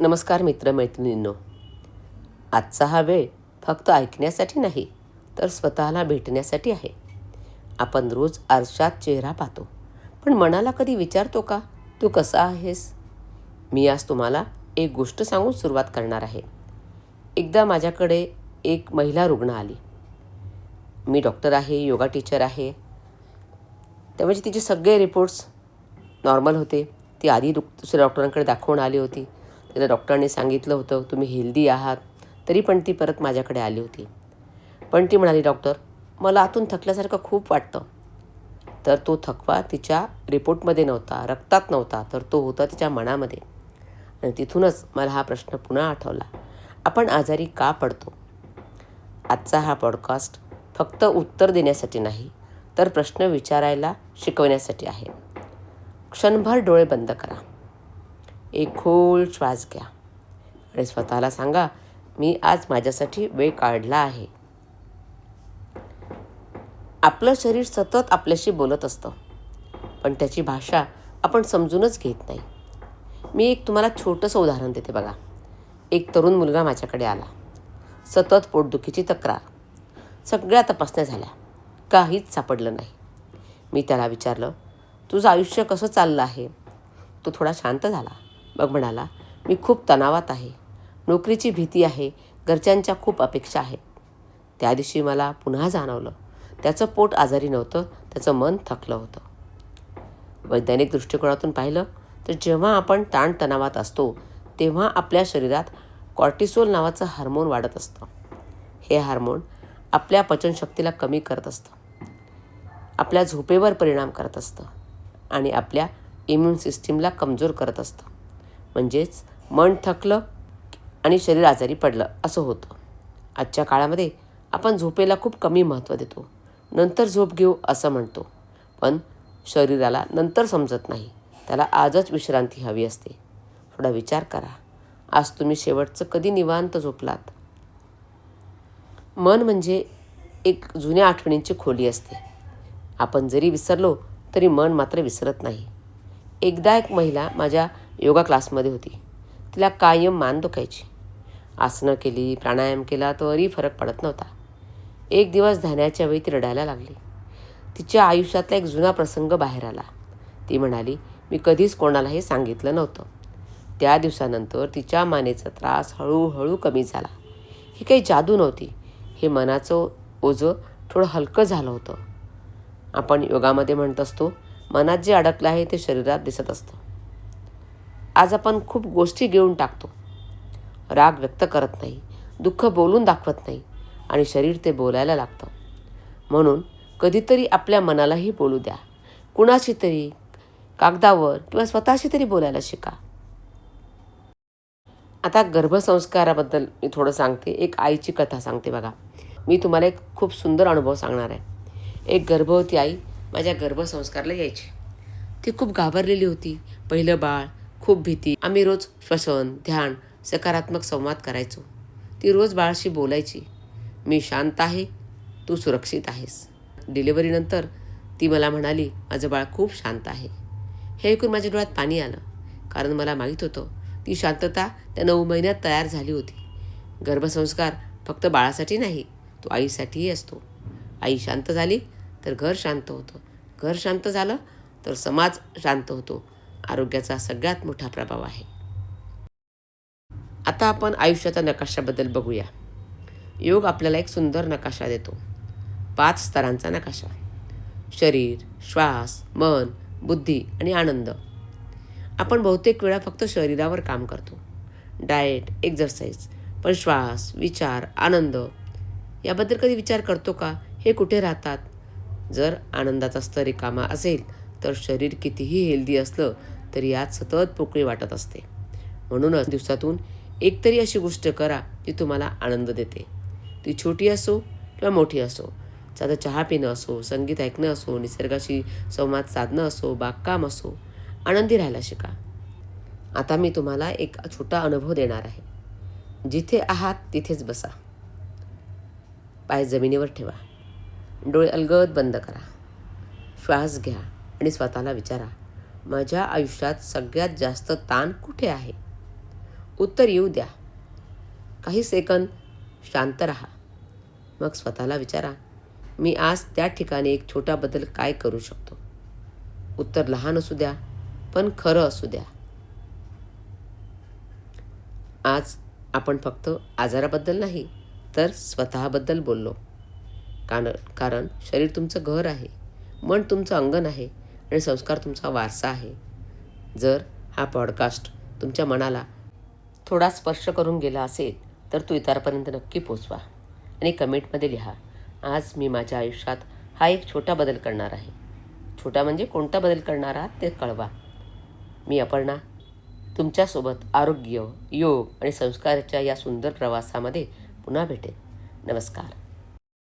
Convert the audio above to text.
नमस्कार मित्रमैत्रिणींनो. आजचा हा वेळ फक्त ऐकण्यासाठी नाही, तर स्वतःला भेटण्यासाठी आहे. आपण रोज आरशात चेहरा पाहतो, पण मनाला कधी विचारतो का, तू कसा आहेस? मी आज तुम्हाला एक गोष्ट सांगून सुरुवात करणार आहे. एकदा माझ्याकडे एक महिला रुग्ण आली. मी डॉक्टर आहे, योगा टीचर आहे. त्यामुळे तिचे सगळे रिपोर्ट्स नॉर्मल होते. ती आधी दुसऱ्या डॉक्टरांकडे दाखवून आली होती. तिला डॉक्टरांनी सांगितलं होतं तुम्ही हेल्दी आहात. तरी पण ती परत माझ्याकडे आली होती. पण ती म्हणाली, डॉक्टर मला आतून थकल्यासारखं खूप वाटतं. तर तो थकवा तिच्या रिपोर्टमध्ये नव्हता, रक्तात नव्हता, तर तो होता तिच्या मनामध्ये. आणि तिथूनच मला हा प्रश्न पुन्हा आठवला, आपण आजारी का पडतो? आजचा हा पॉडकास्ट फक्त उत्तर देण्यासाठी नाही, तर प्रश्न विचारायला शिकवण्यासाठी आहे. क्षणभर डोळे बंद करा, एक खोल श्वास घ्या आणि स्वतःला सांगा, मी आज माझ्यासाठी वेळ काढला आहे. आपलं शरीर सतत आपल्याशी बोलत असतं, पण त्याची भाषा आपण समजूनच घेत नाही. मी एक तुम्हाला छोटंसं उदाहरण देते बघा. एक तरुण मुलगा माझ्याकडे आला. सतत पोटदुखीची तक्रार. सगळ्या तपासण्या झाल्या, काहीच सापडलं नाही. मी त्याला विचारलं, तुझं आयुष्य कसं चाललं आहे? तो थोडा शांत झाला. मग म्हणाला, मी खूप तणावात आहे. नोकरीची भीती आहे, घरच्यांच्या खूप अपेक्षा आहेत. त्या दिवशी मला पुन्हा जाणवलं, त्याचं पोट आजारी नव्हतं, त्याचं मन थकलं होतं. वैज्ञानिक दृष्टिकोनातून पाहिलं तर जेव्हा आपण ताणतणावात असतो, तेव्हा आपल्या शरीरात कॉर्टिसोल नावाचं हार्मोन वाढत असतं. हे हार्मोन आपल्या पचनशक्तीला कमी करत असतं, आपल्या झोपेवर परिणाम करत असतं आणि आपल्या इम्युन सिस्टीमला कमजोर करत असतं. म्हणजेच मन थकलं आणि शरीर आजारी पडलं असं होतं. आजच्या काळामध्ये आपण झोपेला खूप कमी महत्त्व देतो. नंतर झोप घेऊ असं म्हणतो, पण शरीराला नंतर समजत नाही, त्याला आजच विश्रांती हवी असते. थोडा विचार करा, आज तुम्ही शेवटचं कधी निवांत झोपलात? मन म्हणजे एक जुन्या आठवणींची खोली असते. आपण जरी विसरलो तरी मन मात्र विसरत नाही. एकदा एक महिला माझ्या योगा क्लासमध्ये होती. तिला कायम मान दुखायची. आसनं केली, प्राणायाम केला तरी फरक पडत नव्हता. एक दिवस ध्यानाच्या वेळी ती रडायला लागली. तिच्या आयुष्यातला एक जुना प्रसंग बाहेर आला. ती म्हणाली, मी कधीच कोणालाही सांगितलं नव्हतं. त्या दिवसानंतर तिच्या मानेचा त्रास हळूहळू कमी झाला. ही काही जादू नव्हती, हे मनाचं ओझं थोडं हलकं झालं होतं. आपण योगामध्ये म्हणत असतो, मनात जे अडकलं आहे ते शरीरात दिसत असतं. आज आपण खूप गोष्टी घेऊन टाकतो, राग व्यक्त करत नाही, दुःख बोलून दाखवत नाही आणि शरीर ते बोलायला लागतं. म्हणून कधीतरी आपल्या मनालाही बोलू द्या. कुणाशी तरी, कागदावर किंवा स्वतःशी तरी बोलायला शिका. आता गर्भसंस्काराबद्दल मी थोडं सांगते. एक आईची कथा सांगते बघा. मी तुम्हाला एक खूप सुंदर अनुभव सांगणार आहे. एक गर्भवती आई माझ्या गर्भसंस्कारला यायची. ती खूप घाबरलेली होती. पहिलं बाळ, खूप भीती. आम्ही रोज श्वसन, ध्यान, सकारात्मक संवाद करायचो. ती रोज बाळाशी बोलायची, मी शांत आहे, तू सुरक्षित आहेस. डिलिव्हरीनंतर ती मला म्हणाली, माझं बाळ खूप शांत आहे. हे ऐकून माझ्या डोळ्यात पाणी आलं, कारण मला माहीत होतं ती शांतता त्या 9 महिन्यात तयार झाली होती. गर्भसंस्कार फक्त बाळासाठी नाही, तो आईसाठीही असतो. आई शांत झाली तर घर शांत होतं. घर शांत झालं तर समाज शांत होतो. आरोग्याचा सगळ्यात मोठा प्रभाव आहे. आता आपण आयुष्याच्या नकाशाबद्दल बघूया. योग आपल्याला एक सुंदर नकाशा देतो. 5 स्तरांचा नकाशा. शरीर, श्वास, मन, बुद्धी आणि आनंद. आपण बहुतेक वेळा फक्त शरीरावर काम करतो, डाएट, एक्झरसाईज, पण श्वास, विचार, आनंद याबद्दल कधी विचार करतो का? हे कुठे राहतात? जर आनंदाचा स्तर रिकामा असेल तर शरीर कितीही हेल्दी असलं तरी यात सतत पोकळी वाटत असते. म्हणूनच दिवसातून एकतरी अशी गोष्ट करा जी तुम्हाला आनंद देते. ती छोटी असो किंवा मोठी असो. साधं चहा पिणं असो, संगीत ऐकणं असो, निसर्गाशी संवाद साधणं असो, बागकाम असो. आनंदी राहायला शिका. आता मी तुम्हाला एक छोटा अनुभव देणार आहे. जिथे आहात तिथेच बसा. पाय जमिनीवर ठेवा. डोळे अलगद बंद करा. श्वास घ्या आणि स्वतःला विचारा, माझ्या आयुष्यात सगळ्यात जास्त ताण कुठे आहे? उत्तर येऊ द्या. काही सेकंद शांत राहा. मग स्वतःला विचारा, मी आज त्या ठिकाणी एक छोटा बदल काय करू शकतो. उत्तर लहान असू द्या, पण खरं असू द्या. आज आपण फक्त आजाराबद्दल नाही, तर स्वतःबद्दल बोललो. कारण शरीर तुमचं घर आहे, मन तुमचं अंगण आहे आणि संस्कार तुमचा वारसा आहे. जर हा पॉडकास्ट तुमच्या मनाला थोडा स्पर्श करून गेला असेल, तर तो इतरांपर्यंत नक्की पोचवा आणि कमेंटमध्ये लिहा, आज मी माझ्या आयुष्यात हा एक छोटा बदल करणार आहे. छोटा म्हणजे कोणता बदल करणार आहात ते कळवा. मी अपर्णा तुमच्यासोबत आरोग्य, योग आणि संस्काराच्या या सुंदर प्रवासामध्ये पुन्हा भेटेन. नमस्कार.